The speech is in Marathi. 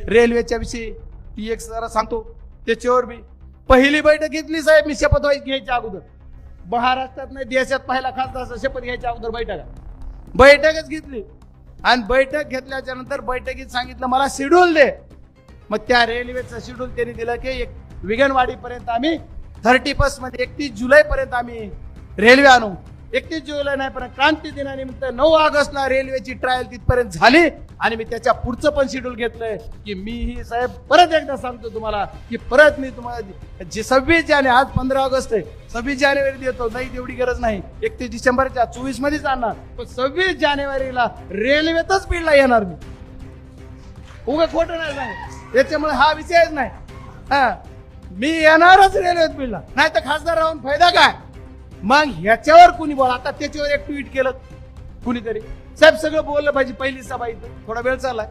रेल्वेच्या विषयी ती एक जरा सांगतो. त्याच्यावर मी पहिली बैठक घेतली साहेब, मी शपथ घ्यायच्या अगोदर. महाराष्ट्रात नाही देशात पहिला खासदार शपथ घ्यायच्या अगोदर बैठकच घेतली. आणि बैठक घेतल्याच्या नंतर बैठकीत सांगितलं मला शेड्यूल दे. मग त्या रेल्वेचं शेड्यूल त्यांनी दिलं की एक विगणवाडीपर्यंत आम्ही 31 मध्ये 31 जुलैपर्यंत आम्ही रेल्वे आणू. 31 जुलै नाही पण क्रांती दिनानिमित्त 9 ऑगस्टला रेल्वेची ट्रायल तिथपर्यंत झाली. आणि मी त्याच्या पुढचं पण शेड्यूल घेतलंय की मी ही साहेब परत एकदा सांगतो तुम्हाला की परत मी तुम्हाला जे 26 जानेवारी, आज 15 ऑगस्ट आहे, 26 जानेवारी देतो. नाही तेवढी गरज नाही, 31 डिसेंबरच्या 24 मध्येच आणणार. पण 26 जानेवारीला रेल्वेतच बीडला येणार मी. उगा खोटं नाही सांग, त्याच्यामुळे हा विषयच नाही. हा, मी येणारच रेल्वेत बीडला, नाही तर खासदार राहून फायदा काय. मग ह्याच्यावर कुणी बोला. आता त्याच्यावर एक ट्विट केलं कुणीतरी, साहेब सगळं बोललं पाहिजे, पहिली सभा इथं थोडा वेळ चाललाय.